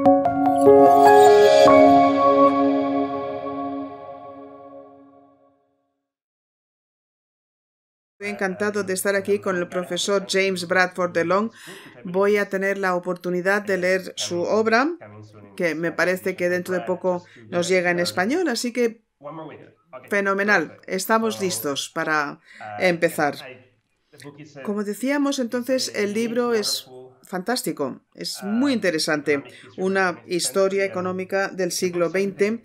Estoy encantado de estar aquí con el profesor James Bradford DeLong. Voy a tener la oportunidad de leer su obra, que me parece que dentro de poco nos llega en español, así que fenomenal. Estamos listos para empezar. Como decíamos, entonces, el libro es fantástico, es muy interesante, una historia económica del siglo XX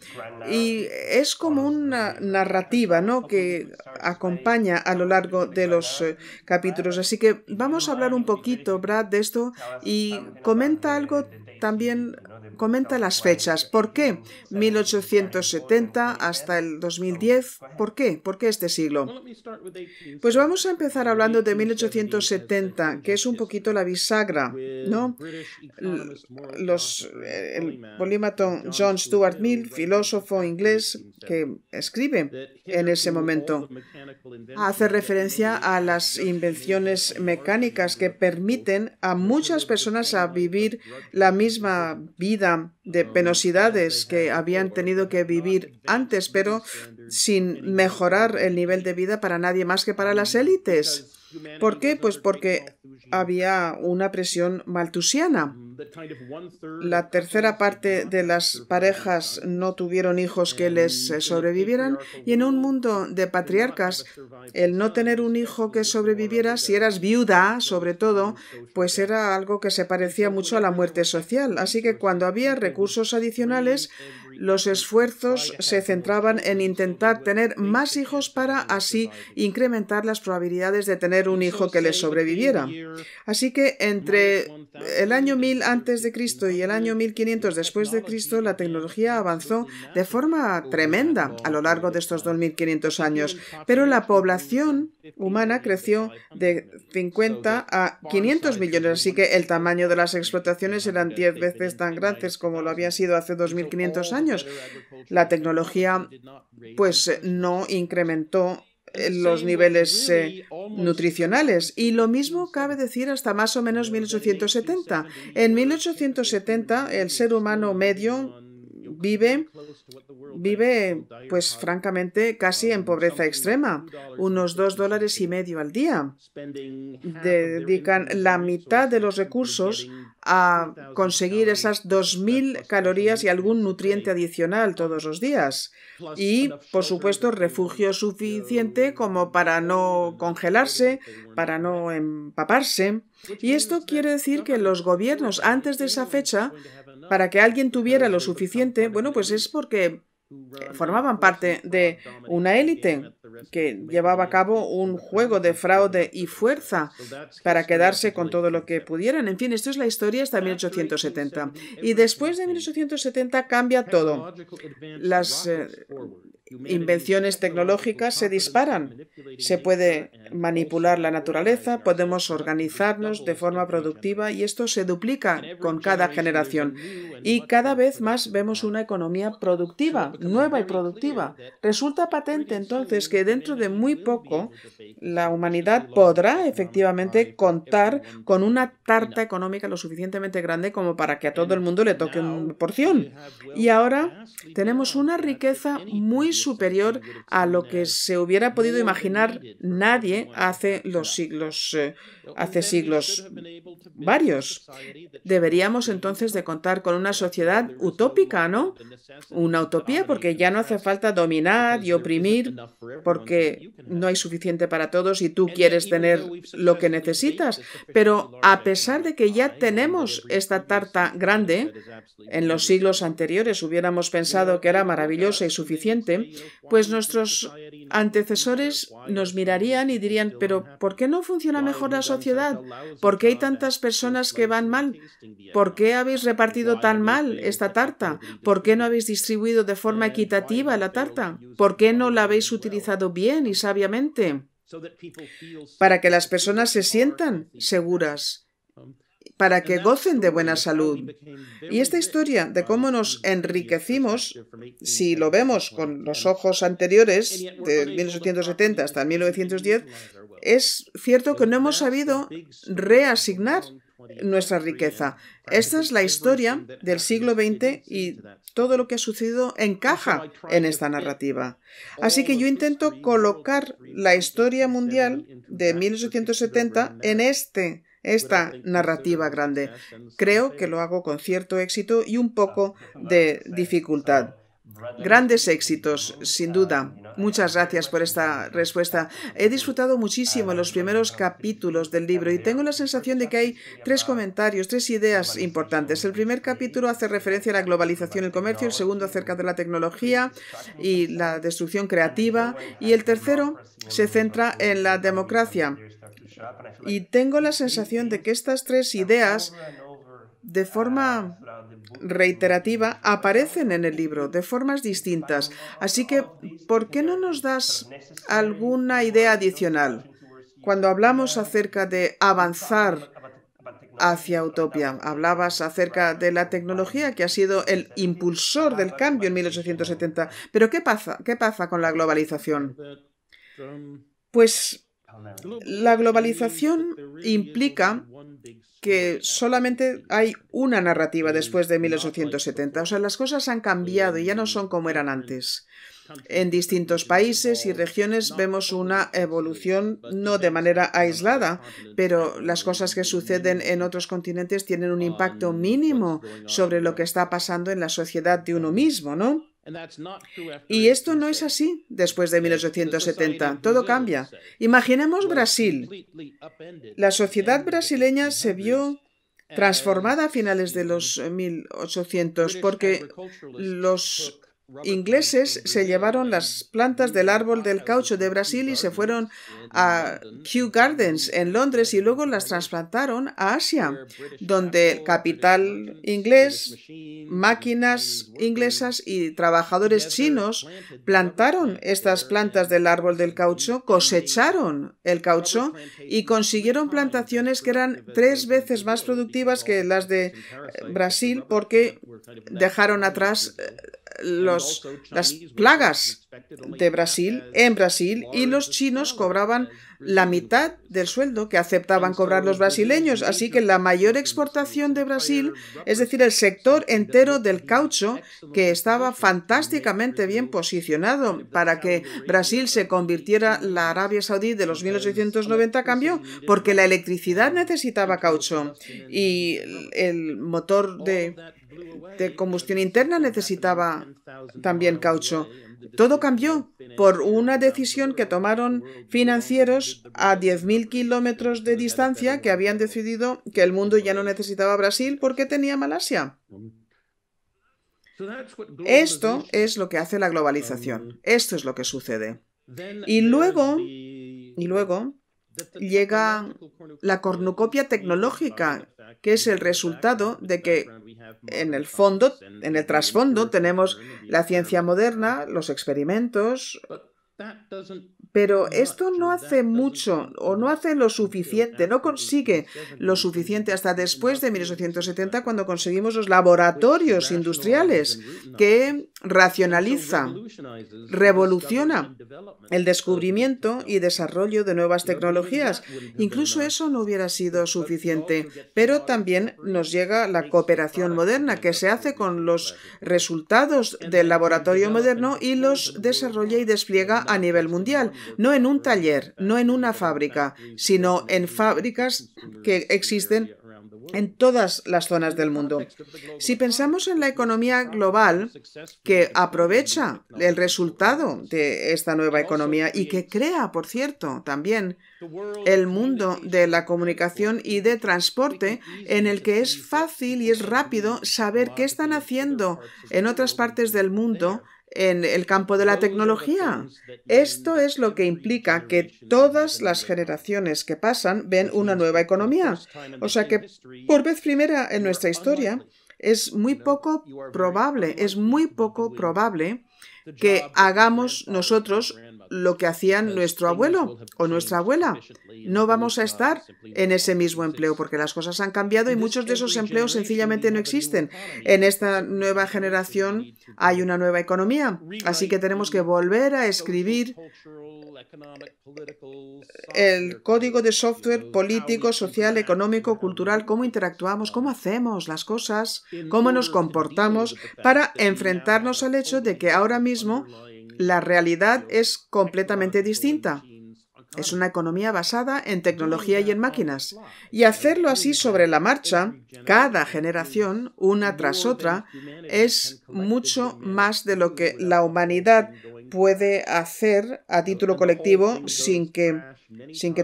y es como una narrativa, ¿no?, que acompaña a lo largo de los capítulos. Así que vamos a hablar un poquito, Brad, de esto y comenta algo también. Comenta las fechas. ¿Por qué 1870 hasta el 2010? ¿Por qué? ¿Por qué este siglo? Pues vamos a empezar hablando de 1870, que es un poquito la bisagra, ¿no? El polímata John Stuart Mill, filósofo inglés que escribe en ese momento, hace referencia a las invenciones mecánicas que permiten a muchas personas a vivir la misma vida de penosidades que habían tenido que vivir antes, pero sin mejorar el nivel de vida para nadie más que para las élites. ¿Por qué? Pues porque había una presión maltusiana. La tercera parte de las parejas no tuvieron hijos que les sobrevivieran y en un mundo de patriarcas, el no tener un hijo que sobreviviera, si eras viuda, sobre todo, pues era algo que se parecía mucho a la muerte social. Así que cuando había recursos adicionales, los esfuerzos se centraban en intentar tener más hijos para así incrementar las probabilidades de tener un hijo que les sobreviviera. Así que entre el año 1000 antes de Cristo y el año 1500 después de Cristo, la tecnología avanzó de forma tremenda a lo largo de estos 2500 años, pero la población humana creció de 50 a 500 millones, así que el tamaño de las explotaciones eran 10 veces tan grandes como lo había sido hace 2500 años. La tecnología pues no incrementó los niveles nutricionales. Y lo mismo cabe decir hasta más o menos 1870. En 1870 el ser humano medio vive, pues francamente, casi en pobreza extrema, unos $2.50 al día. Dedican la mitad de los recursos a conseguir esas 2000 calorías y algún nutriente adicional todos los días. Y, por supuesto, refugio suficiente como para no congelarse, para no empaparse. Y esto quiere decir que los gobiernos, antes de esa fecha, para que alguien tuviera lo suficiente, bueno, pues es porque formaban parte de una élite que llevaba a cabo un juego de fraude y fuerza para quedarse con todo lo que pudieran. En fin, esto es la historia hasta 1870. Y después de 1870 cambia todo. Las invenciones tecnológicas se disparan. Se puede manipular la naturaleza, podemos organizarnos de forma productiva y esto se duplica con cada generación. Y cada vez más vemos una economía productiva, nueva y productiva. Resulta patente entonces que dentro de muy poco la humanidad podrá efectivamente contar con una tarta económica lo suficientemente grande como para que a todo el mundo le toque una porción. Y ahora tenemos una riqueza muy superior a lo que se hubiera podido imaginar nadie hace siglos varios. Deberíamos entonces de contar con una sociedad utópica, ¿no? Una utopía porque ya no hace falta dominar y oprimir porque no hay suficiente para todos y tú quieres tener lo que necesitas. Pero a pesar de que ya tenemos esta tarta grande, en los siglos anteriores hubiéramos pensado que era maravillosa y suficiente, pues nuestros antecesores nos mirarían y dirían, pero ¿por qué no funciona mejor la sociedad? ¿Por qué hay tantas personas que van mal? ¿Por qué habéis repartido tan mal esta tarta? ¿Por qué no habéis distribuido de forma equitativa la tarta? ¿Por qué no la habéis utilizado bien y sabiamente? Para que las personas se sientan seguras, para que gocen de buena salud. Y esta historia de cómo nos enriquecimos, si lo vemos con los ojos anteriores, de 1870 hasta 1910, es cierto que no hemos sabido reasignar nuestra riqueza. Esta es la historia del siglo XX y todo lo que ha sucedido encaja en esta narrativa. Así que yo intento colocar la historia mundial de 1870 en esta narrativa grande. Creo que lo hago con cierto éxito y un poco de dificultad. Grandes éxitos, sin duda. Muchas gracias por esta respuesta. He disfrutado muchísimo los primeros capítulos del libro y tengo la sensación de que hay 3 comentarios, 3 ideas importantes. El primer capítulo hace referencia a la globalización y el comercio, el segundo acerca de la tecnología y la destrucción creativa y el tercero se centra en la democracia. Y tengo la sensación de que estas 3 ideas, de forma reiterativa, aparecen en el libro de formas distintas. Así que, ¿por qué no nos das alguna idea adicional? Cuando hablamos acerca de avanzar hacia utopía, hablabas acerca de la tecnología que ha sido el impulsor del cambio en 1870. Pero ¿qué pasa con la globalización? Pues la globalización implica que solamente hay una narrativa después de 1870. O sea, las cosas han cambiado y ya no son como eran antes. En distintos países y regiones vemos una evolución no de manera aislada, pero las cosas que suceden en otros continentes tienen un impacto mínimo sobre lo que está pasando en la sociedad de uno mismo, ¿no? Y esto no es así después de 1870. Todo cambia. Imaginemos Brasil. La sociedad brasileña se vio transformada a finales de los 1800 porque los ingleses se llevaron las plantas del árbol del caucho de Brasil y se fueron a Kew Gardens en Londres y luego las trasplantaron a Asia, donde capital inglés, máquinas inglesas y trabajadores chinos plantaron estas plantas del árbol del caucho, cosecharon el caucho y consiguieron plantaciones que eran 3 veces más productivas que las de Brasil porque dejaron atrás las plagas de Brasil en Brasil y los chinos cobraban la mitad del sueldo que aceptaban cobrar los brasileños. Así que la mayor exportación de Brasil, es decir, el sector entero del caucho, que estaba fantásticamente bien posicionado para que Brasil se convirtiera en la Arabia Saudí de los 1890, cambió, porque la electricidad necesitaba caucho y el motor de combustión interna necesitaba también caucho. Todo cambió por una decisión que tomaron financieros a 10.000 kilómetros de distancia que habían decidido que el mundo ya no necesitaba Brasil porque tenía Malasia. Esto es lo que hace la globalización. Esto es lo que sucede. Y luego llega la cornucopia tecnológica, que es el resultado de que en el fondo, en el trasfondo, tenemos la ciencia moderna, los experimentos, pero esto no hace mucho o no hace lo suficiente, no consigue lo suficiente hasta después de 1870 cuando conseguimos los laboratorios industriales que racionaliza, revoluciona el descubrimiento y desarrollo de nuevas tecnologías. Incluso eso no hubiera sido suficiente, pero también nos llega la cooperación moderna que se hace con los resultados del laboratorio moderno y los desarrolla y despliega a nivel mundial. No en un taller, no en una fábrica, sino en fábricas que existen en todas las zonas del mundo. Si pensamos en la economía global, que aprovecha el resultado de esta nueva economía y que crea, por cierto, también el mundo de la comunicación y de transporte, en el que es fácil y es rápido saber qué están haciendo en otras partes del mundo en el campo de la tecnología. Esto es lo que implica que todas las generaciones que pasan ven una nueva economía. O sea que, por vez primera en nuestra historia, es muy poco probable que hagamos nosotros lo que hacían nuestro abuelo o nuestra abuela. No vamos a estar en ese mismo empleo porque las cosas han cambiado y muchos de esos empleos sencillamente no existen. En esta nueva generación hay una nueva economía, así que tenemos que volver a escribir el código de software político, social, económico, cultural, cómo interactuamos, cómo hacemos las cosas, cómo nos comportamos para enfrentarnos al hecho de que ahora mismo la realidad es completamente distinta. Es una economía basada en tecnología y en máquinas. Y hacerlo así sobre la marcha, cada generación, una tras otra, es mucho más de lo que la humanidad puede hacer a título colectivo sin que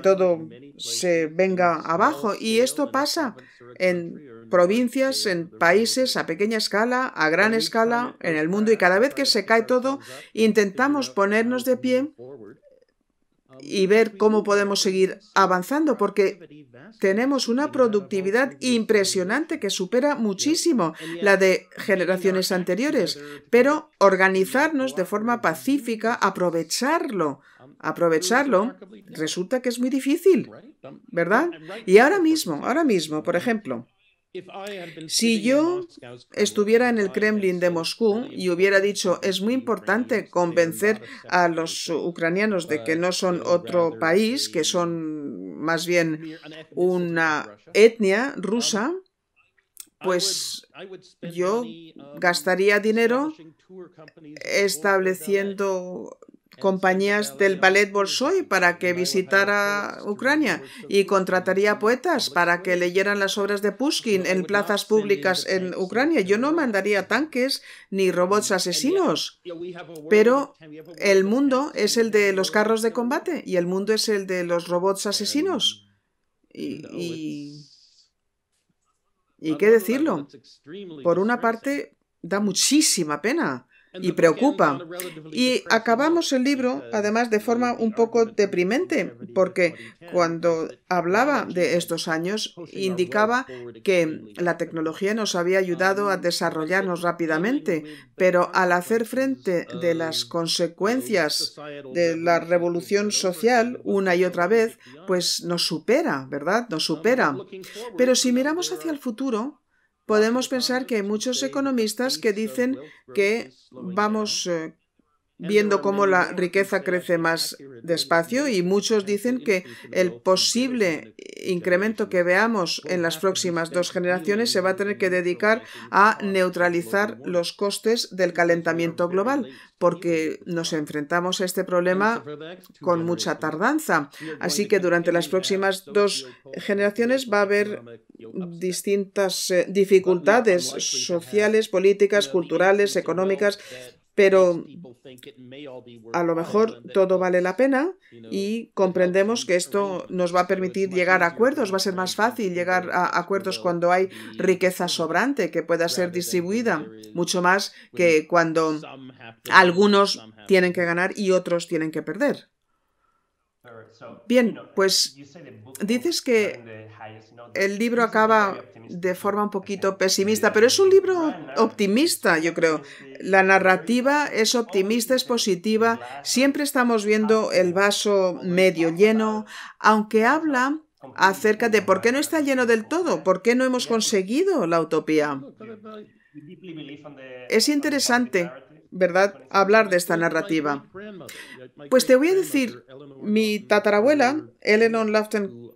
todo se venga abajo. Y esto pasa en provincias, en países a pequeña escala, a gran escala, en el mundo, y cada vez que se cae todo, intentamos ponernos de pie y ver cómo podemos seguir avanzando, porque tenemos una productividad impresionante que supera muchísimo la de generaciones anteriores, pero organizarnos de forma pacífica, aprovecharlo, resulta que es muy difícil, ¿verdad? Y ahora mismo, por ejemplo, si yo estuviera en el Kremlin de Moscú y hubiera dicho es muy importante convencer a los ucranianos de que no son otro país, que son más bien una etnia rusa, pues yo gastaría dinero estableciendo compañías del ballet Bolshoi para que visitara Ucrania y contrataría poetas para que leyeran las obras de Pushkin en plazas públicas en Ucrania. Yo no mandaría tanques ni robots asesinos, pero el mundo es el de los carros de combate y el mundo es el de los robots asesinos. Y qué decirlo, por una parte da muchísima pena y preocupa. Y acabamos el libro, además, de forma un poco deprimente, porque cuando hablaba de estos años, indicaba que la tecnología nos había ayudado a desarrollarnos rápidamente, pero al hacer frente de las consecuencias de la revolución social una y otra vez, pues nos supera, ¿verdad? Nos supera. Pero si miramos hacia el futuro, podemos pensar que hay muchos economistas que dicen que vamos viendo cómo la riqueza crece más despacio y muchos dicen que el posible incremento que veamos en las próximas 2 generaciones se va a tener que dedicar a neutralizar los costes del calentamiento global, porque nos enfrentamos a este problema con mucha tardanza. Así que durante las próximas 2 generaciones va a haber distintas dificultades sociales, políticas, culturales, económicas, pero a lo mejor todo vale la pena y comprendemos que esto nos va a permitir llegar a acuerdos. Va a ser más fácil llegar a acuerdos cuando hay riqueza sobrante que pueda ser distribuida, mucho más que cuando algunos tienen que ganar y otros tienen que perder. Bien, pues dices que el libro acaba de forma un poquito pesimista, pero es un libro optimista, yo creo. La narrativa es optimista, es positiva. Siempre estamos viendo el vaso medio lleno, aunque habla acerca de por qué no está lleno del todo, por qué no hemos conseguido la utopía. Es interesante, ¿verdad?, hablar de esta narrativa. Pues te voy a decir, mi tatarabuela, Eleanor Lufton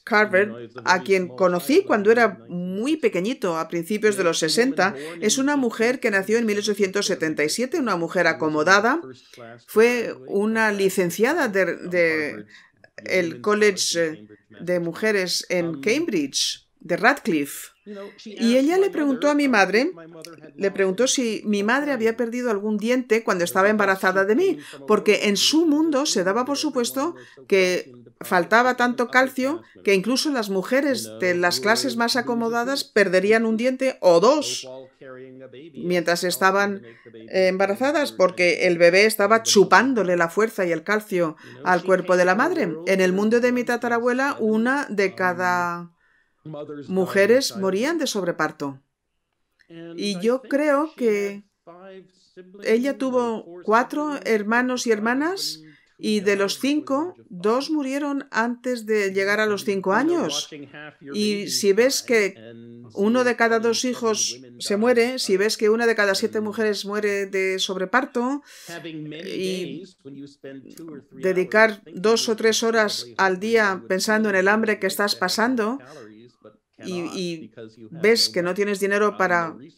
Carver, a quien conocí cuando era muy pequeñito, a principios de los 60, es una mujer que nació en 1877, una mujer acomodada, fue una licenciada del College de Mujeres en Cambridge, de Radcliffe. Y ella le preguntó a mi madre, si mi madre había perdido algún diente cuando estaba embarazada de mí, porque en su mundo se daba por supuesto que faltaba tanto calcio que incluso las mujeres de las clases más acomodadas perderían un diente o 2 mientras estaban embarazadas, porque el bebé estaba chupándole la fuerza y el calcio al cuerpo de la madre. En el mundo de mi tatarabuela, 1 de cada mujeres morían de sobreparto. Y yo creo que ella tuvo 4 hermanos y hermanas y de los 5, 2 murieron antes de llegar a los 5 años. Y si ves que 1 de cada 2 hijos se muere, si ves que 1 de cada 7 mujeres muere de sobreparto, y dedicar 2 o 3 horas al día pensando en el hambre que estás pasando, y ves que no tienes dinero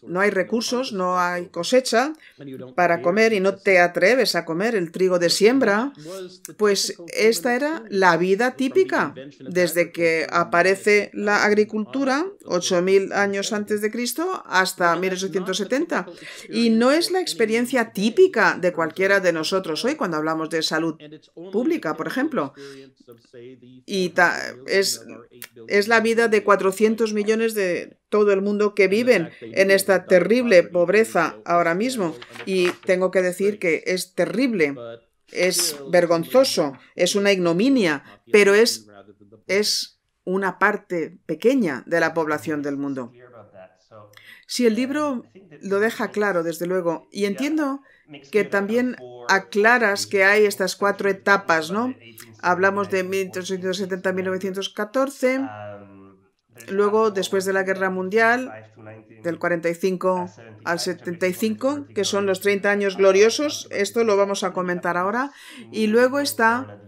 no hay recursos, no hay cosecha para comer y no te atreves a comer el trigo de siembra, pues esta era la vida típica desde que aparece la agricultura 8.000 años antes de Cristo hasta 1870. Y no es la experiencia típica de cualquiera de nosotros hoy cuando hablamos de salud pública, por ejemplo. Y es la vida de 400 millones de todo el mundo que viven en esta terrible pobreza ahora mismo. Y tengo que decir que es terrible, es vergonzoso, es una ignominia, pero es una parte pequeña de la población del mundo. Sí, el libro lo deja claro, desde luego, y entiendo que también aclaras que hay estas 4 etapas, ¿no? Hablamos de 1870-1914, luego, después de la Guerra Mundial, del 45 al 75, que son los 30 años gloriosos, esto lo vamos a comentar ahora, y luego está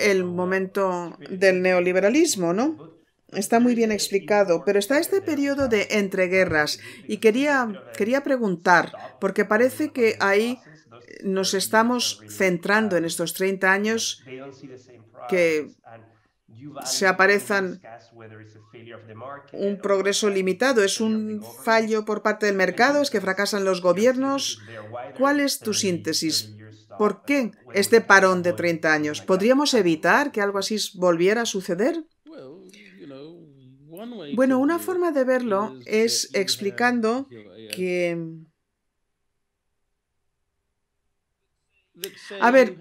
el momento del neoliberalismo, ¿no? Está muy bien explicado, pero está este periodo de entreguerras, y quería preguntar, porque parece que ahí nos estamos centrando en estos 30 años que se aparezan un progreso limitado. ¿Es un fallo por parte del mercado? ¿Es que fracasan los gobiernos? ¿Cuál es tu síntesis? ¿Por qué este parón de 30 años? ¿Podríamos evitar que algo así volviera a suceder? Bueno, una forma de verlo es explicando que... A ver,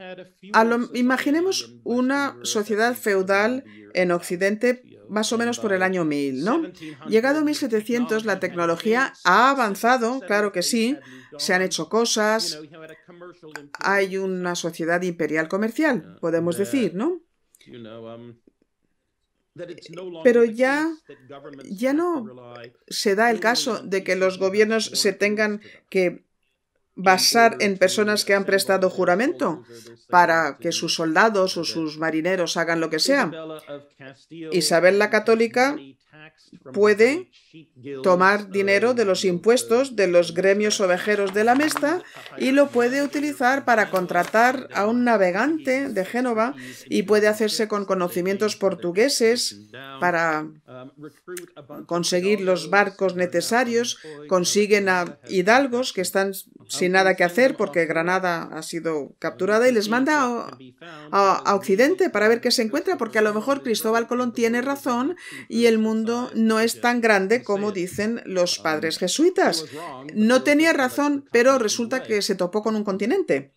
imaginemos una sociedad feudal en Occidente más o menos por el año 1000, ¿no? Llegado a 1700, la tecnología ha avanzado, claro que sí, se han hecho cosas, hay una sociedad imperial comercial, podemos decir, ¿no? Pero ya no se da el caso de que los gobiernos se tengan que basar en personas que han prestado juramento para que sus soldados o sus marineros hagan lo que sea. Isabel la Católica puede tomar dinero de los impuestos de los gremios ovejeros de la Mesta y lo puede utilizar para contratar a un navegante de Génova, y puede hacerse con conocimientos portugueses para conseguir los barcos necesarios. Consiguen a hidalgos que están sin nada que hacer porque Granada ha sido capturada, y les manda a Occidente para ver qué se encuentra, porque a lo mejor Cristóbal Colón tiene razón y el mundo no es tan grande como dicen los padres jesuitas. No tenía razón, pero resulta que se topó con un continente.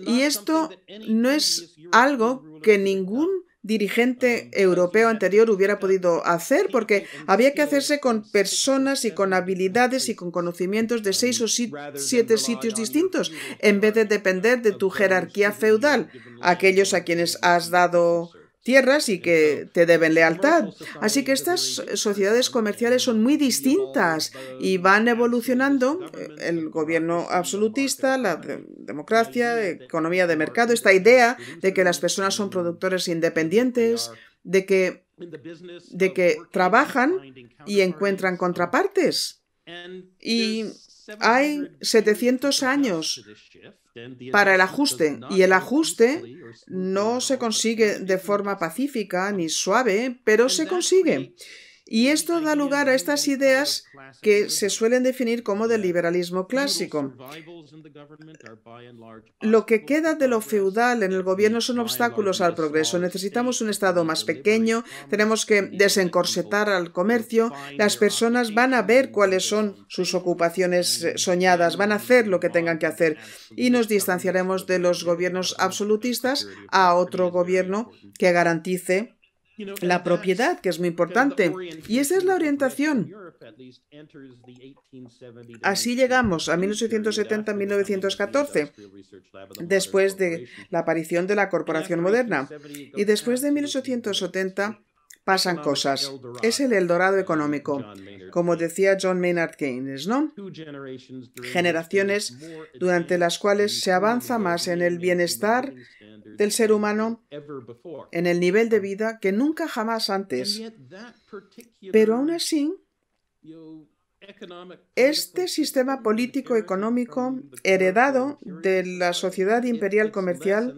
Y esto no es algo que ningún dirigente europeo anterior hubiera podido hacer, porque había que hacerse con personas y con habilidades y con conocimientos de 6 o 7 sitios distintos, en vez de depender de tu jerarquía feudal, aquellos a quienes has dado tierras y que te deben lealtad. Así que estas sociedades comerciales son muy distintas y van evolucionando. El gobierno absolutista, la democracia, economía de mercado, esta idea de que las personas son productores independientes, de que trabajan y encuentran contrapartes. Y hay 700 años para el ajuste, y el ajuste no se consigue de forma pacífica ni suave, pero se consigue. Y esto da lugar a estas ideas que se suelen definir como del liberalismo clásico. Lo que queda de lo feudal en el gobierno son obstáculos al progreso. Necesitamos un Estado más pequeño, tenemos que desencorsetar al comercio, las personas van a ver cuáles son sus ocupaciones soñadas, van a hacer lo que tengan que hacer, y nos distanciaremos de los gobiernos absolutistas a otro gobierno que garantice la propiedad, que es muy importante. Y esa es la orientación. Así llegamos a 1870-1914, después de la aparición de la corporación moderna. Y después de 1870 pasan cosas. Es el Eldorado económico, como decía John Maynard Keynes, ¿no? Generaciones durante las cuales se avanza más en el bienestar del ser humano, en el nivel de vida, que nunca jamás antes. Pero aún así, este sistema político-económico heredado de la sociedad imperial comercial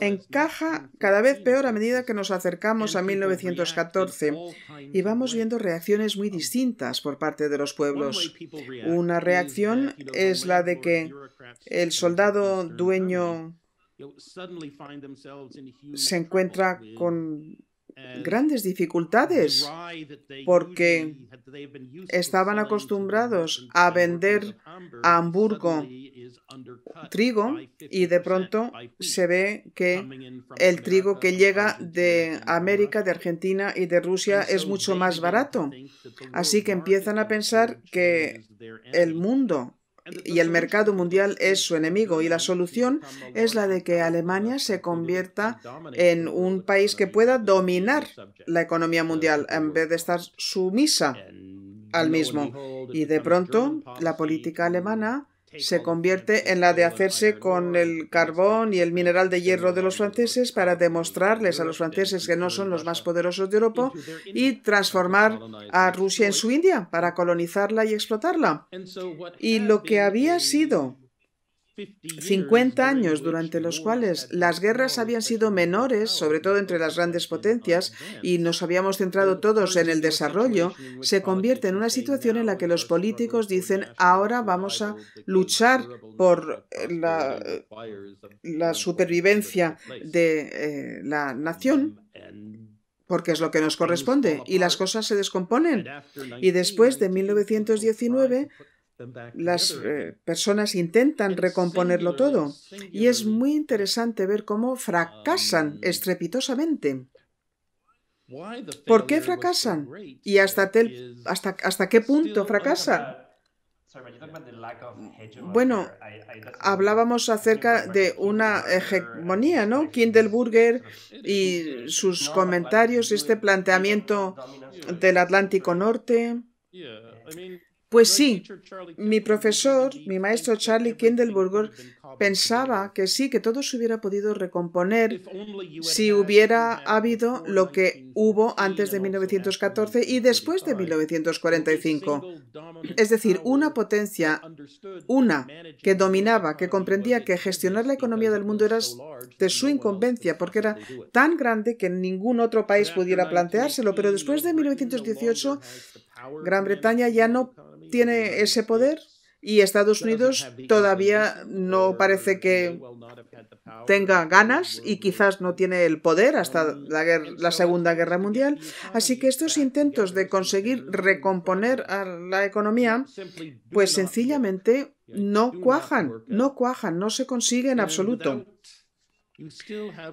encaja cada vez peor a medida que nos acercamos a 1914 y vamos viendo reacciones muy distintas por parte de los pueblos. Una reacción es la de que el soldado dueño se encuentra con grandes dificultades porque estaban acostumbrados a vender a Hamburgo trigo y de pronto se ve que el trigo que llega de América, de Argentina y de Rusia es mucho más barato. Así que empiezan a pensar que el mundo y el mercado mundial es su enemigo y la solución es la de que Alemania se convierta en un país que pueda dominar la economía mundial en vez de estar sumisa al mismo. Y de pronto la política alemana se convierte en la de hacerse con el carbón y el mineral de hierro de los franceses para demostrarles a los franceses que no son los más poderosos de Europa y transformar a Rusia en su India para colonizarla y explotarla. Y lo que había sido 50 años durante los cuales las guerras habían sido menores, sobre todo entre las grandes potencias, y nos habíamos centrado todos en el desarrollo, se convierte en una situación en la que los políticos dicen ahora vamos a luchar por la supervivencia de la nación, porque es lo que nos corresponde, y las cosas se descomponen. Y después de 1919, las personas intentan recomponerlo todo y es muy interesante ver cómo fracasan estrepitosamente. ¿Por qué fracasan? ¿Y hasta qué punto fracasan? Bueno, hablábamos acerca de una hegemonía, ¿no? Kindleburger y sus comentarios, este planteamiento del Atlántico Norte. Pues sí, mi profesor, mi maestro Charlie Kindleburger, pensaba que sí, que todo se hubiera podido recomponer si hubiera habido lo que hubo antes de 1914 y después de 1945. Es decir, una potencia, que dominaba, que comprendía que gestionar la economía del mundo era de su incumbencia, porque era tan grande que ningún otro país pudiera planteárselo. Pero después de 1918, Gran Bretaña ya no tiene ese poder y Estados Unidos todavía no parece que tenga ganas y quizás no tiene el poder hasta la Segunda Guerra Mundial. Así que estos intentos de conseguir recomponer a la economía, pues sencillamente no cuajan, no se consigue en absoluto.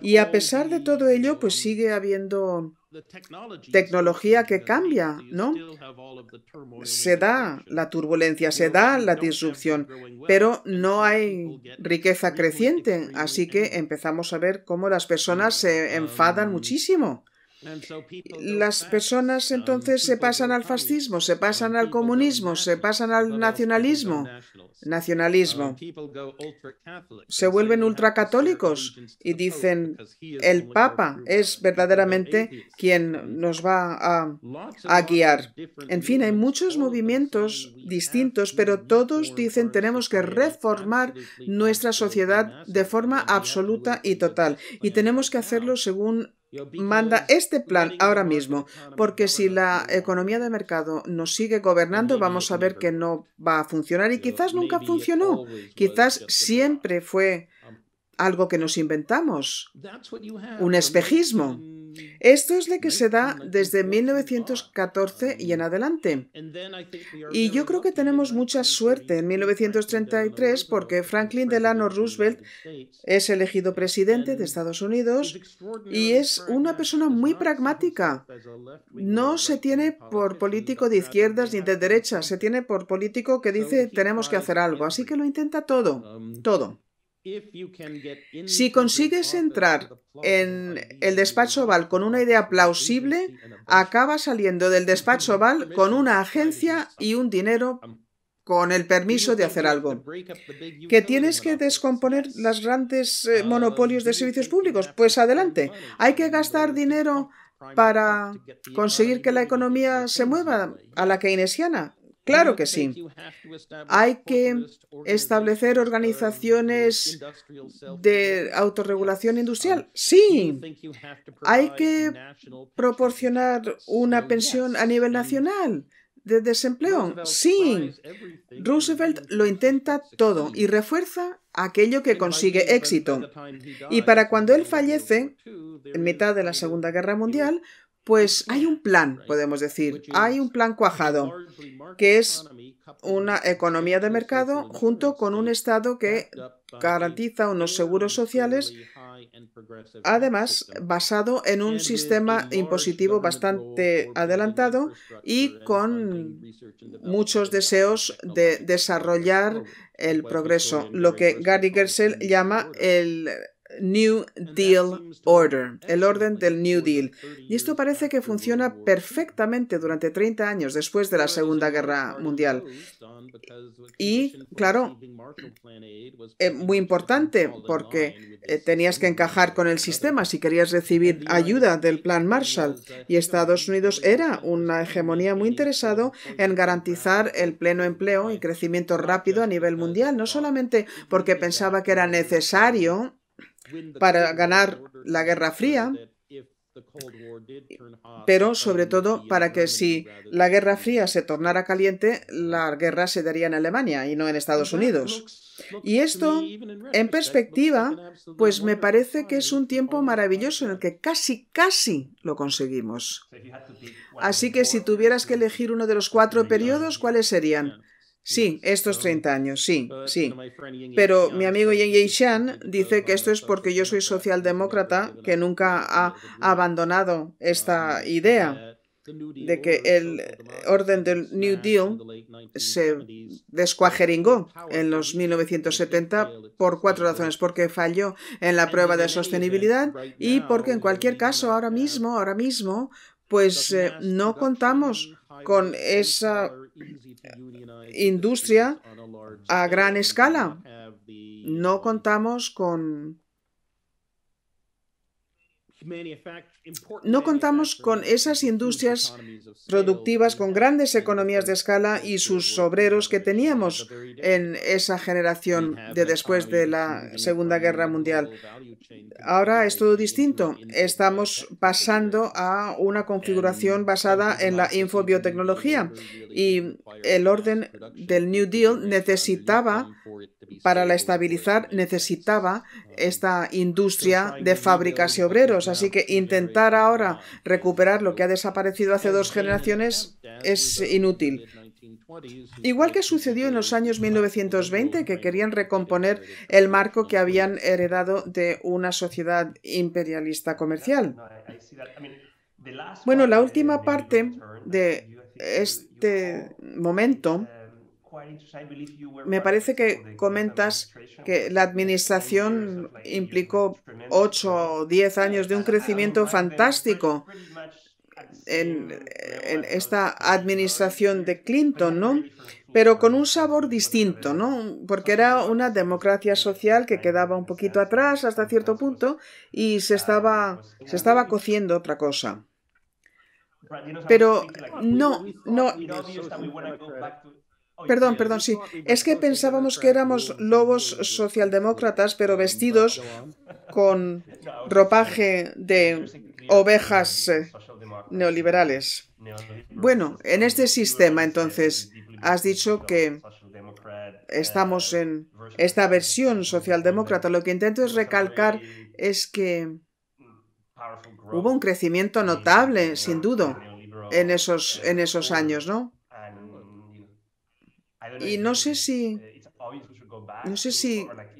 Y a pesar de todo ello, pues sigue habiendo tecnología que cambia, ¿no? Se da la turbulencia, se da la disrupción, pero no hay riqueza creciente, así que empezamos a ver cómo las personas se enfadan muchísimo. Las personas entonces se pasan al fascismo, se pasan al comunismo, se pasan al nacionalismo. Se vuelven ultracatólicos y dicen el Papa es verdaderamente quien nos va a guiar. En fin, hay muchos movimientos distintos, pero todos dicen tenemos que reformar nuestra sociedad de forma absoluta y total y tenemos que hacerlo según manda este plan ahora mismo, porque si la economía de mercado nos sigue gobernando, vamos a ver que no va a funcionar y quizás nunca funcionó, quizás siempre fue algo que nos inventamos, un espejismo. Esto es lo que se da desde 1914 y en adelante. Y yo creo que tenemos mucha suerte en 1933 porque Franklin Delano Roosevelt es elegido presidente de Estados Unidos y es una persona muy pragmática. No se tiene por político de izquierdas ni de derechas, se tiene por político que dice tenemos que hacer algo. Así que lo intenta todo. Si consigues entrar en el despacho Oval con una idea plausible, acabas saliendo del despacho Oval con una agencia y un dinero con el permiso de hacer algo. ¿Que tienes que descomponer los grandes monopolios de servicios públicos? Pues adelante. ¿Hay que gastar dinero para conseguir que la economía se mueva a la keynesiana? Claro que sí. Hay que establecer organizaciones de autorregulación industrial. Sí. Hay que proporcionar una pensión a nivel nacional de desempleo. Sí. Roosevelt lo intenta todo y refuerza aquello que consigue éxito. Y para cuando él fallece, en mitad de la Segunda Guerra Mundial, pues hay un plan, podemos decir, hay un plan cuajado, que es una economía de mercado junto con un Estado que garantiza unos seguros sociales, además basado en un sistema impositivo bastante adelantado y con muchos deseos de desarrollar el progreso, lo que Gary Gersel llama el New Deal Order, el orden del New Deal. Y esto parece que funciona perfectamente durante 30 años después de la Segunda Guerra Mundial. Y, claro, muy importante porque tenías que encajar con el sistema si querías recibir ayuda del Plan Marshall. Y Estados Unidos era una hegemonía muy interesado en garantizar el pleno empleo y crecimiento rápido a nivel mundial, no solamente porque pensaba que era necesario para ganar la Guerra Fría, pero sobre todo para que si la Guerra Fría se tornara caliente, la guerra se daría en Alemania y no en Estados Unidos. Y esto, en perspectiva, pues me parece que es un tiempo maravilloso en el que casi lo conseguimos. Así que si tuvieras que elegir uno de los 4 periodos, ¿cuáles serían? Sí, estos 30 años, sí. Pero mi amigo Yen Yeishan dice que esto es porque yo soy socialdemócrata, que nunca ha abandonado esta idea de que el orden del New Deal se descuajeringó en los 1970 por 4 razones. Porque falló en la prueba de sostenibilidad y porque en cualquier caso ahora mismo, pues no contamos con esa industria a gran escala. No contamos con esas industrias productivas con grandes economías de escala y sus obreros que teníamos en esa generación de después de la Segunda Guerra Mundial. Ahora es todo distinto. Estamos pasando a una configuración basada en la infobiotecnología y el orden del New Deal para la estabilizar, necesitaba esta industria de fábricas y obreros. Así que intentar ahora recuperar lo que ha desaparecido hace 2 generaciones es inútil. Igual que sucedió en los años 1920, que querían recomponer el marco que habían heredado de una sociedad imperialista comercial. Bueno, la última parte de este momento, me parece que comentas que la administración implicó 8 o 10 años de un crecimiento fantástico en esta administración de Clinton, ¿no? Pero con un sabor distinto, ¿no? Porque era una democracia social que quedaba un poquito atrás hasta cierto punto y se estaba cociendo otra cosa. Pero no. Perdón, sí. Es que pensábamos que éramos lobos socialdemócratas, pero vestidos con ropaje de ovejas neoliberales. Bueno, en este sistema, entonces, has dicho que estamos en esta versión socialdemócrata. Lo que intento es recalcar es que hubo un crecimiento notable, sin duda, en esos años, ¿no? Y no sé si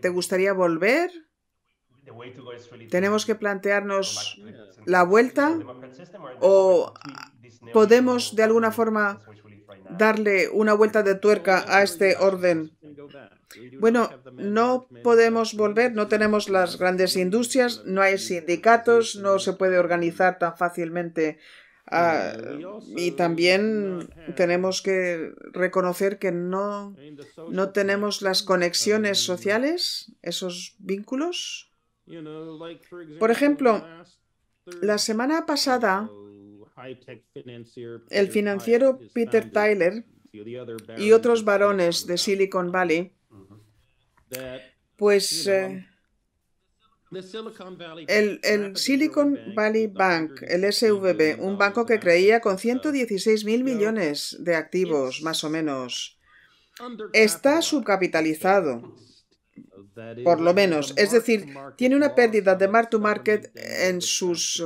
te gustaría volver. ¿Tenemos que plantearnos la vuelta o podemos de alguna forma darle una vuelta de tuerca a este orden Bueno, no podemos volver, no tenemos las grandes industrias, no hay sindicatos, no se puede organizar tan fácilmente. Y también tenemos que reconocer que no tenemos las conexiones sociales, esos vínculos. Por ejemplo, la semana pasada, el financiero Peter Tyler y otros varones de Silicon Valley, pues el Silicon Valley Bank, el SVB, un banco que creía con 116.000 millones de activos, más o menos, está subcapitalizado. Por lo menos, es decir, tiene una pérdida de mark to market en sus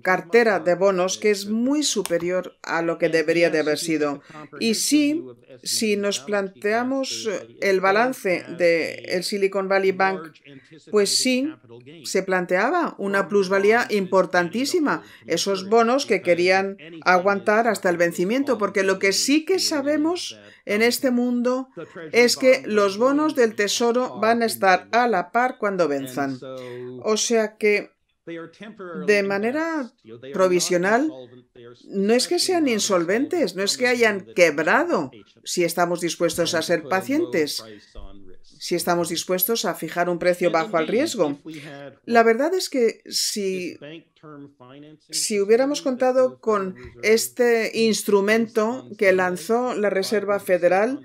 cartera de bonos que es muy superior a lo que debería de haber sido. Y sí, si nos planteamos el balance del Silicon Valley Bank, pues sí, se planteaba una plusvalía importantísima, esos bonos que querían aguantar hasta el vencimiento, porque lo que sí que sabemos en este mundo es que los bonos del Tesoro van a estar a la par cuando venzan. O sea que, de manera provisional, no es que sean insolventes, no es que hayan quebrado, si estamos dispuestos a ser pacientes, si estamos dispuestos a fijar un precio bajo al riesgo. La verdad es que si hubiéramos contado con este instrumento que lanzó la Reserva Federal,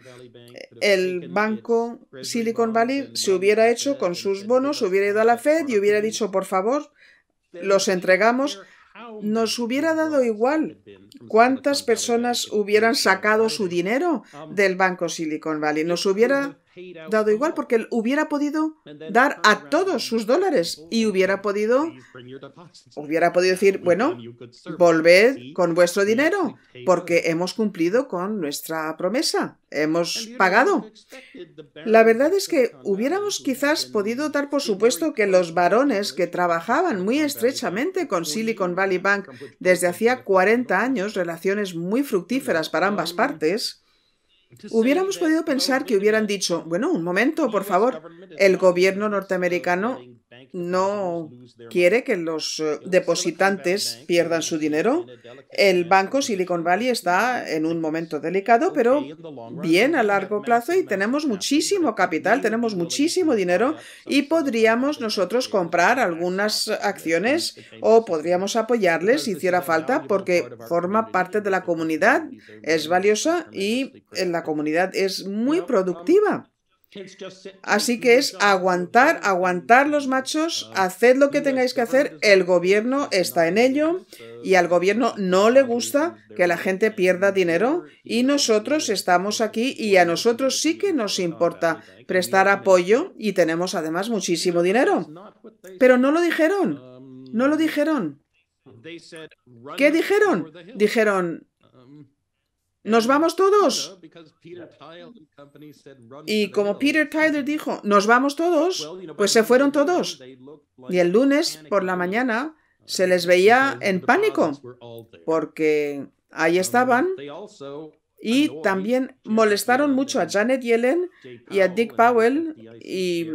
el banco Silicon Valley se hubiera hecho con sus bonos, hubiera ido a la Fed y hubiera dicho, por favor, los entregamos. Nos hubiera dado igual cuántas personas hubieran sacado su dinero del banco Silicon Valley. Nos hubiera dado igual porque él hubiera podido dar a todos sus dólares y hubiera podido decir, bueno, volved con vuestro dinero porque hemos cumplido con nuestra promesa, hemos pagado. La verdad es que hubiéramos quizás podido dar por supuesto que los varones que trabajaban muy estrechamente con Silicon Valley Bank desde hacía 40 años, relaciones muy fructíferas para ambas partes, hubiéramos podido pensar que hubieran dicho, bueno, un momento, por favor, el gobierno norteamericano no quiere que los depositantes pierdan su dinero. El banco Silicon Valley está en un momento delicado, pero bien a largo plazo y tenemos muchísimo capital, tenemos muchísimo dinero y podríamos nosotros comprar algunas acciones o podríamos apoyarles si hiciera falta porque forma parte de la comunidad, es valiosa y la comunidad es muy productiva. Así que es aguantar los machos, haced lo que tengáis que hacer, el gobierno está en ello y al gobierno no le gusta que la gente pierda dinero y nosotros estamos aquí y a nosotros sí que nos importa prestar apoyo y tenemos además muchísimo dinero. Pero no lo dijeron, no lo dijeron. ¿Qué dijeron? Dijeron, ¡nos vamos todos! Y como Peter Tyler dijo, ¡nos vamos todos!, pues se fueron todos. Y el lunes por la mañana se les veía en pánico, porque ahí estaban. Y también molestaron mucho a Janet Yellen y a Dick Powell y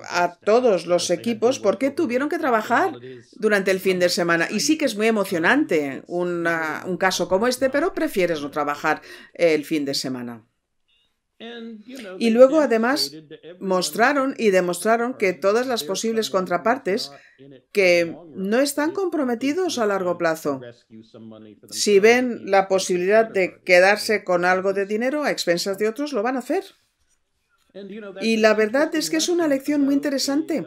a todos los equipos porque tuvieron que trabajar durante el fin de semana. Y sí que es muy emocionante un caso como este, pero prefieres no trabajar el fin de semana. Y luego, además, mostraron y demostraron que todas las posibles contrapartes que no están comprometidos a largo plazo, si ven la posibilidad de quedarse con algo de dinero a expensas de otros, lo van a hacer. Y la verdad es que es una lección muy interesante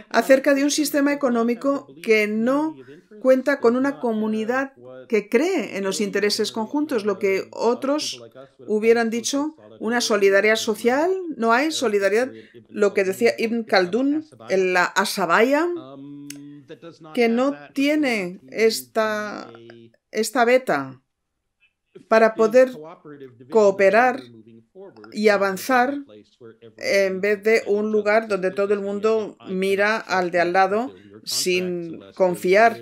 acerca de un sistema económico que no cuenta con una comunidad que cree en los intereses conjuntos, lo que otros hubieran dicho, una solidaridad social, no hay solidaridad, lo que decía Ibn Khaldun en la Asabaya, que no tiene esta beta para poder cooperar y avanzar en vez de un lugar donde todo el mundo mira al de al lado sin confiar.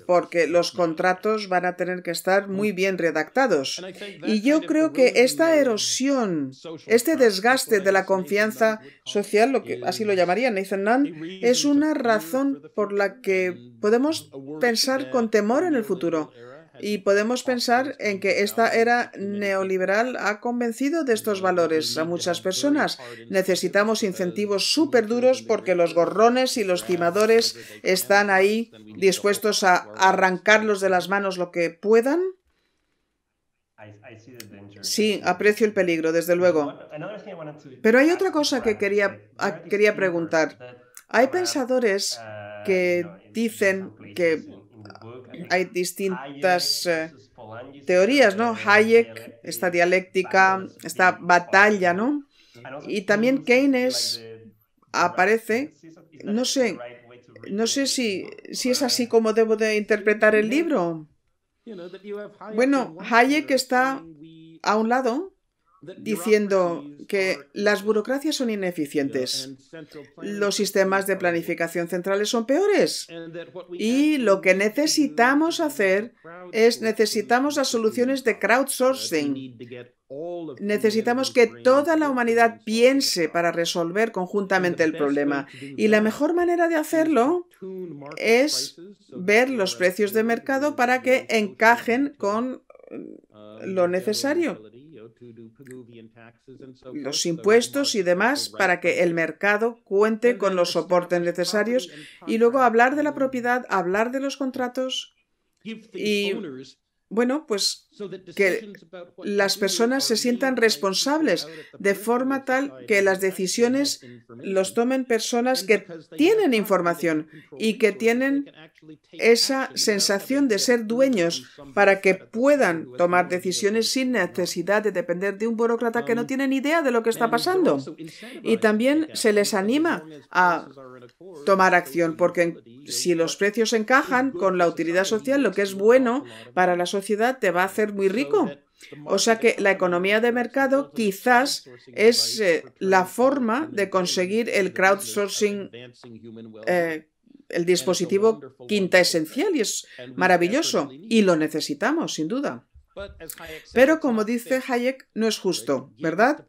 porque los contratos van a tener que estar muy bien redactados. Y yo creo que esta erosión, este desgaste de la confianza social, lo que así lo llamaría Nathan Nunn, es una razón por la que podemos pensar con temor en el futuro. Y podemos pensar en que esta era neoliberal ha convencido de estos valores a muchas personas. Necesitamos incentivos súper duros porque los gorrones y los timadores están ahí dispuestos a arrancarlos de las manos lo que puedan. Sí, aprecio el peligro, desde luego. Pero hay otra cosa que quería preguntar. Hay pensadores que dicen que hay distintas teorías, ¿no? Hayek, esta dialéctica, esta batalla, ¿no? Y también Keynes aparece. No sé si es así como debo de interpretar el libro. Bueno, Hayek está a un lado diciendo que las burocracias son ineficientes, los sistemas de planificación centrales son peores y lo que necesitamos hacer es necesitamos las soluciones de crowdsourcing. Necesitamos que toda la humanidad piense para resolver conjuntamente el problema y la mejor manera de hacerlo es ver los precios de mercado para que encajen con lo necesario, los impuestos y demás, para que el mercado cuente con los soportes necesarios y luego hablar de la propiedad, hablar de los contratos y, bueno, pues que las personas se sientan responsables de forma tal que las decisiones los tomen personas que tienen información y que tienen esa sensación de ser dueños para que puedan tomar decisiones sin necesidad de depender de un burócrata que no tiene ni idea de lo que está pasando. Y también se les anima a tomar acción, porque si los precios encajan con la utilidad social, lo que es bueno para la sociedad te va a hacer muy rico. O sea que la economía de mercado quizás es la forma de conseguir el crowdsourcing, el dispositivo quinta esencial, y es maravilloso y lo necesitamos, sin duda. Pero como dice Hayek, no es justo, ¿verdad?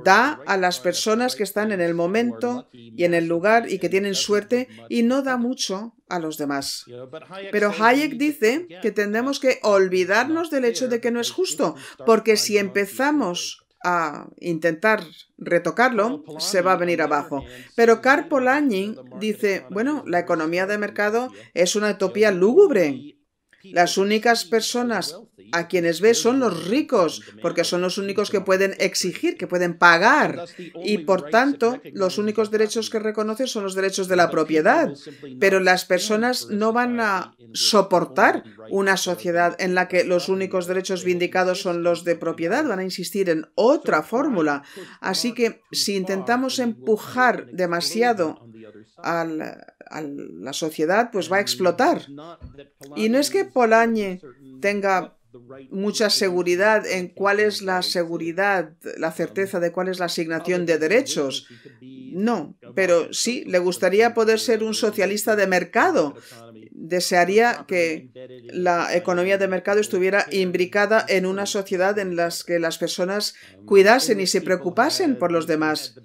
Da a las personas que están en el momento y en el lugar y que tienen suerte y no da mucho a los demás. Pero Hayek dice que tenemos que olvidarnos del hecho de que no es justo, porque si empezamos a intentar retocarlo, se va a venir abajo. Pero Karl Polanyi dice, bueno, la economía de mercado es una utopía lúgubre. Las únicas personas a quienes ve son los ricos, porque son los únicos que pueden exigir, que pueden pagar. Y por tanto, los únicos derechos que reconoce son los derechos de la propiedad. Pero las personas no van a soportar una sociedad en la que los únicos derechos vindicados son los de propiedad. Van a insistir en otra fórmula. Así que si intentamos empujar demasiado a la sociedad, pues va a explotar. Y no es que Polanyi tenga mucha seguridad en cuál es la seguridad, la certeza de cuál es la asignación de derechos. No, pero sí, le gustaría poder ser un socialista de mercado. Desearía que la economía de mercado estuviera imbricada en una sociedad en la que las personas cuidasen y se preocupasen por los demás,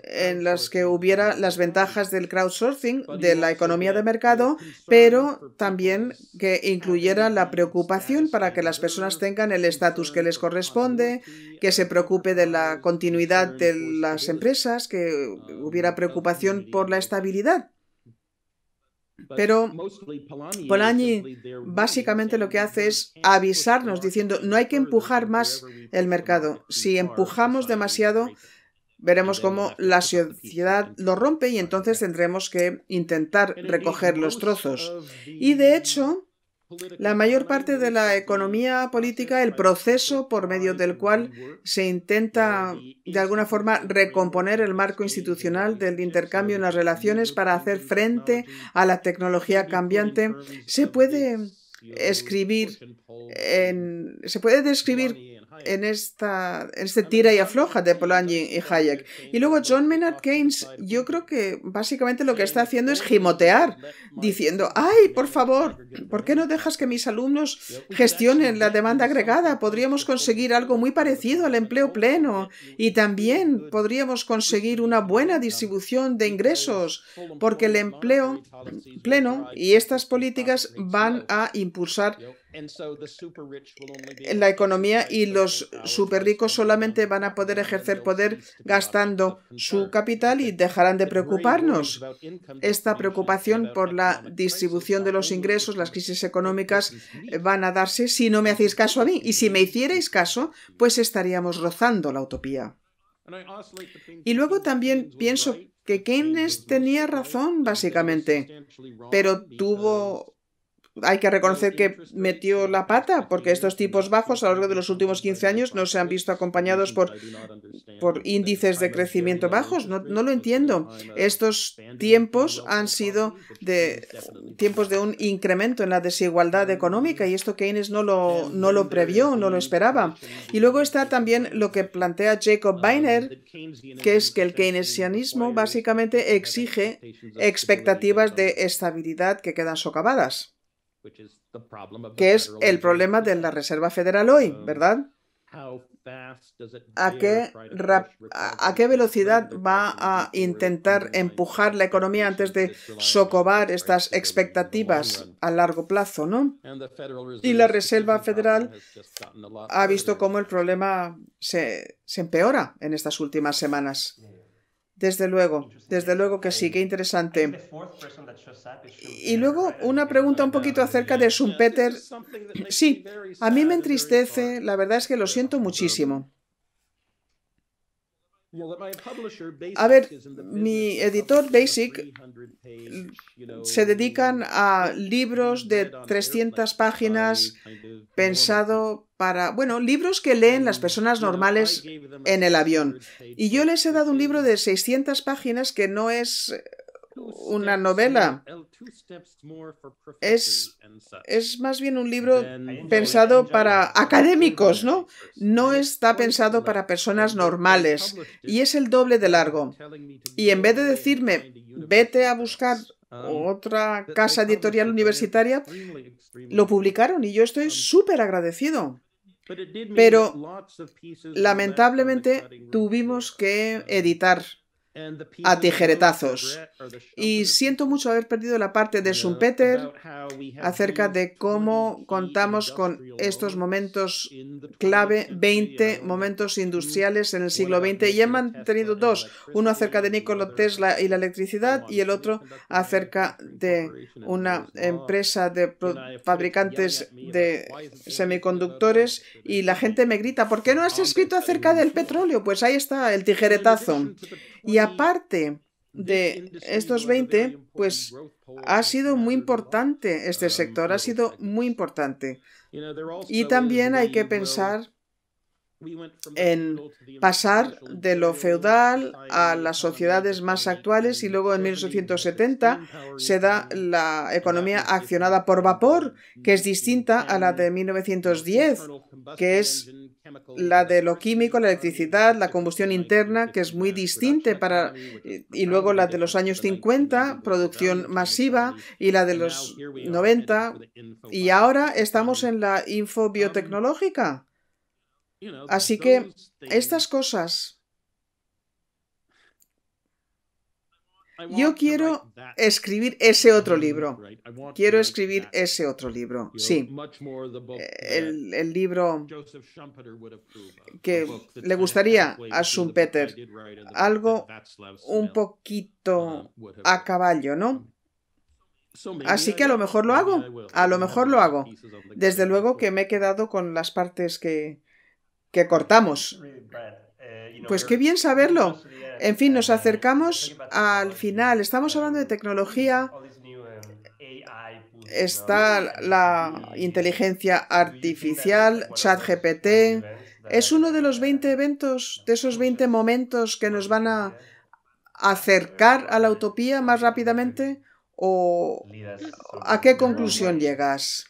en las que hubiera las ventajas del crowdsourcing, de la economía de mercado, pero también que incluyera la preocupación para que las personas tengan el estatus que les corresponde, que se preocupe de la continuidad de las empresas, que hubiera preocupación por la estabilidad. Pero Polanyi básicamente lo que hace es avisarnos diciendo no hay que empujar más el mercado. Si empujamos demasiado, veremos cómo la sociedad lo rompe y entonces tendremos que intentar recoger los trozos. Y de hecho, la mayor parte de la economía política, el proceso por medio del cual se intenta de alguna forma recomponer el marco institucional del intercambio en las relaciones para hacer frente a la tecnología cambiante, se puede describir en este tira y afloja de Polanyi y Hayek. Y luego John Maynard Keynes, yo creo que básicamente lo que está haciendo es gimotear, diciendo, ¡ay, por favor! ¿Por qué no dejas que mis alumnos gestionen la demanda agregada? Podríamos conseguir algo muy parecido al empleo pleno y también podríamos conseguir una buena distribución de ingresos, porque el empleo pleno y estas políticas van a impulsar la economía y los superricos solamente van a poder ejercer poder gastando su capital y dejarán de preocuparnos. Esta preocupación por la distribución de los ingresos, las crisis económicas van a darse si no me hacéis caso a mí. Y si me hicierais caso, pues estaríamos rozando la utopía. Y luego también pienso que Keynes tenía razón, básicamente, pero hay que reconocer que metió la pata, porque estos tipos bajos a lo largo de los últimos 15 años no se han visto acompañados por índices de crecimiento bajos. No lo entiendo. Estos tiempos han sido tiempos de un incremento en la desigualdad económica y esto Keynes no lo previó, no lo esperaba. Y luego está también lo que plantea Jacob Weiner, que es que el keynesianismo básicamente exige expectativas de estabilidad que quedan socavadas, que es el problema de la Reserva Federal hoy, ¿verdad? ¿A qué velocidad va a intentar empujar la economía antes de socavar estas expectativas a largo plazo, ¿no? Y la Reserva Federal ha visto cómo el problema se empeora en estas últimas semanas. Desde luego que sí, qué interesante. Y luego una pregunta un poquito acerca de Schumpeter. Sí, a mí me entristece, la verdad es que lo siento muchísimo. A ver, mi editor Basic se dedican a libros de 300 páginas pensado para, libros que leen las personas normales en el avión. Y yo les he dado un libro de 600 páginas que no es una novela. Es más bien un libro pensado para académicos, ¿no? No está pensado para personas normales y es el doble de largo. Y en vez de decirme, vete a buscar otra casa editorial universitaria, lo publicaron y yo estoy súper agradecido. Pero lamentablemente tuvimos que editar a tijeretazos. Y siento mucho haber perdido la parte de Schumpeter acerca de cómo contamos con estos momentos clave, 20 momentos industriales en el siglo XX. Y he mantenido dos, uno acerca de Nikola Tesla y la electricidad y el otro acerca de una empresa de fabricantes de semiconductores. Y la gente me grita, ¿por qué no has escrito acerca del petróleo? Pues ahí está el tijeretazo. Y aparte de estos 20, pues ha sido muy importante este sector, ha sido muy importante. Y también hay que pensar en pasar de lo feudal a las sociedades más actuales y luego en 1870 se da la economía accionada por vapor, que es distinta a la de 1910, que es la de lo químico, la electricidad, la combustión interna, que es muy distinta y luego la de los años 50, producción masiva, y la de los 90, y ahora estamos en la infobiotecnológica. Así que estas cosas, yo quiero escribir ese otro libro. Quiero escribir ese otro libro, sí. El libro que le gustaría a Schumpeter. Algo un poquito a caballo, ¿no? Así que a lo mejor lo hago. A lo mejor lo hago. Desde luego que me he quedado con las partes que cortamos. Pues qué bien saberlo. En fin, nos acercamos al final. Estamos hablando de tecnología. Está la inteligencia artificial, ChatGPT. Es uno de los 20 eventos, de esos 20 momentos que nos van a acercar a la utopía más rápidamente. ¿O a qué conclusión llegas?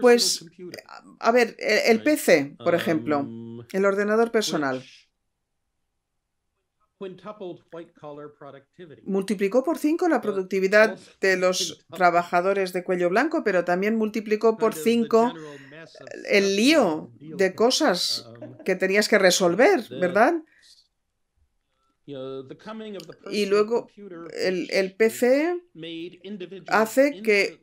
Pues, a ver, el PC, por ejemplo, el ordenador personal, multiplicó por 5 la productividad de los trabajadores de cuello blanco, pero también multiplicó por 5 el lío de cosas que tenías que resolver, ¿verdad? Y luego el PC hace que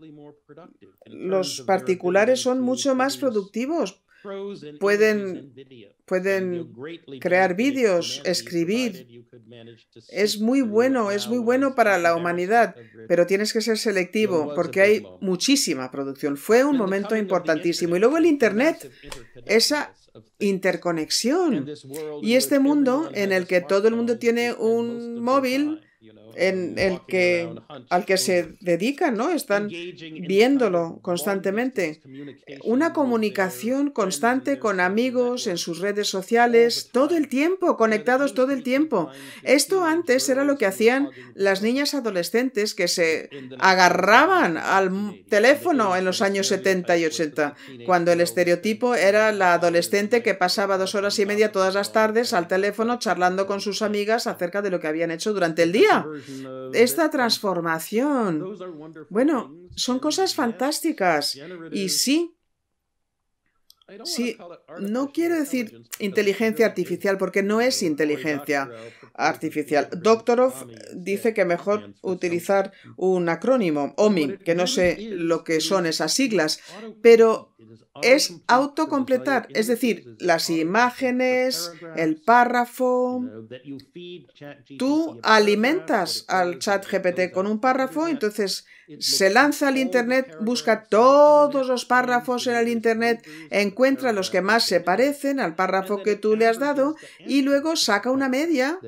los particulares son mucho más productivos. Pueden crear vídeos, escribir. Es muy bueno para la humanidad, pero tienes que ser selectivo porque hay muchísima producción. Fue un momento importantísimo. Y luego el Internet, esa interconexión y este mundo en el que todo el mundo tiene un móvil al que se dedican, ¿no? Están viéndolo constantemente. Una comunicación constante con amigos en sus redes sociales, todo el tiempo, conectados todo el tiempo. Esto antes era lo que hacían las niñas adolescentes que se agarraban al teléfono en los años 70 y 80, cuando el estereotipo era la adolescente que pasaba 2 horas y media todas las tardes al teléfono charlando con sus amigas acerca de lo que habían hecho durante el día. Esta transformación, bueno, son cosas fantásticas. Y sí, no quiero decir inteligencia artificial porque no es inteligencia artificial. Doctorow dice que mejor utilizar un acrónimo, OMI, que no sé lo que son esas siglas, pero es autocompletar, es decir, las imágenes, el párrafo. Tú alimentas al ChatGPT con un párrafo, entonces se lanza al Internet, busca todos los párrafos en el Internet, encuentra los que más se parecen al párrafo que tú le has dado y luego saca una media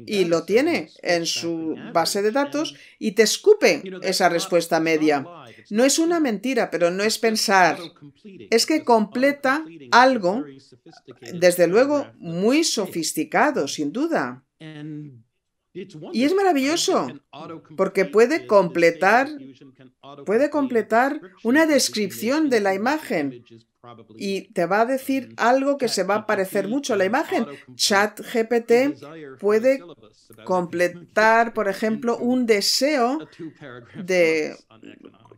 y lo tiene en su base de datos y te escupe esa respuesta media. No es una mentira, pero no es pensar. Es que completa algo, desde luego, muy sofisticado, sin duda. Y es maravilloso, porque puede completar una descripción de la imagen y te va a decir algo que se va a parecer mucho a la imagen. ChatGPT puede completar, por ejemplo, un deseo de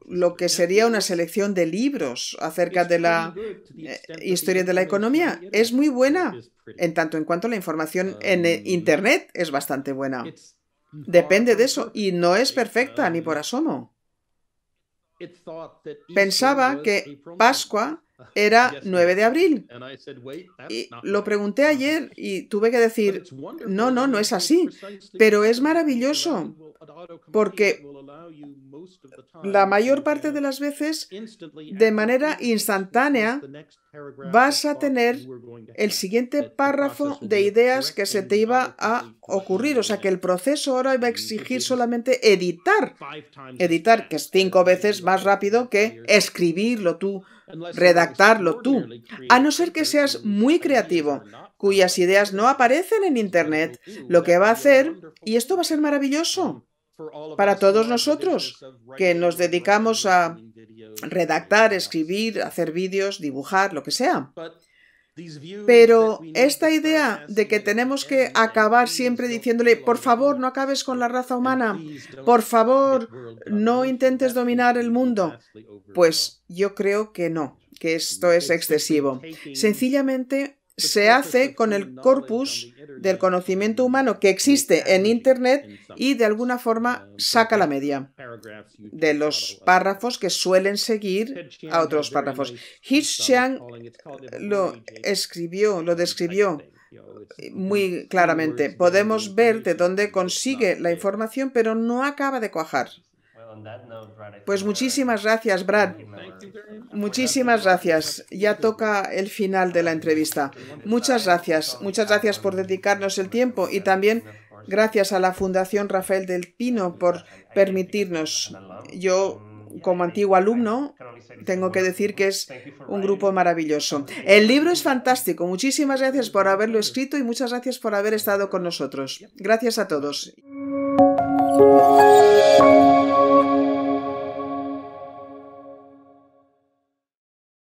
lo que sería una selección de libros acerca de la historia de la economía. Es muy buena, en tanto en cuanto la información en Internet es bastante buena. Depende de eso, y no es perfecta ni por asomo. Pensaba que Pascua era 9 de abril. Y lo pregunté ayer y tuve que decir, no es así. Pero es maravilloso, porque la mayor parte de las veces, de manera instantánea, vas a tener el siguiente párrafo de ideas que se te iba a ocurrir. O sea que el proceso ahora va a exigir solamente editar, que es 5 veces más rápido que escribirlo tú, redactarlo tú. A no ser que seas muy creativo, cuyas ideas no aparecen en Internet, lo que va a hacer, y esto va a ser maravilloso para todos nosotros que nos dedicamos a redactar, escribir, hacer vídeos, dibujar, lo que sea. Pero esta idea de que tenemos que acabar siempre diciéndole, por favor, no acabes con la raza humana, por favor, no intentes dominar el mundo, pues yo creo que no, que esto es excesivo. Sencillamente se hace con el corpus del conocimiento humano que existe en Internet y de alguna forma saca la media de los párrafos que suelen seguir a otros párrafos. Hirschsprung lo describió muy claramente. Podemos ver de dónde consigue la información, pero no acaba de cuajar. Pues muchísimas gracias, Brad. Muchísimas gracias. Ya toca el final de la entrevista. Muchas gracias por dedicarnos el tiempo y también gracias a la Fundación Rafael del Pino por permitirnos. Yo, como antiguo alumno, tengo que decir que es un grupo maravilloso. El libro es fantástico. Muchísimas gracias por haberlo escrito y muchas gracias por haber estado con nosotros. Gracias a todos.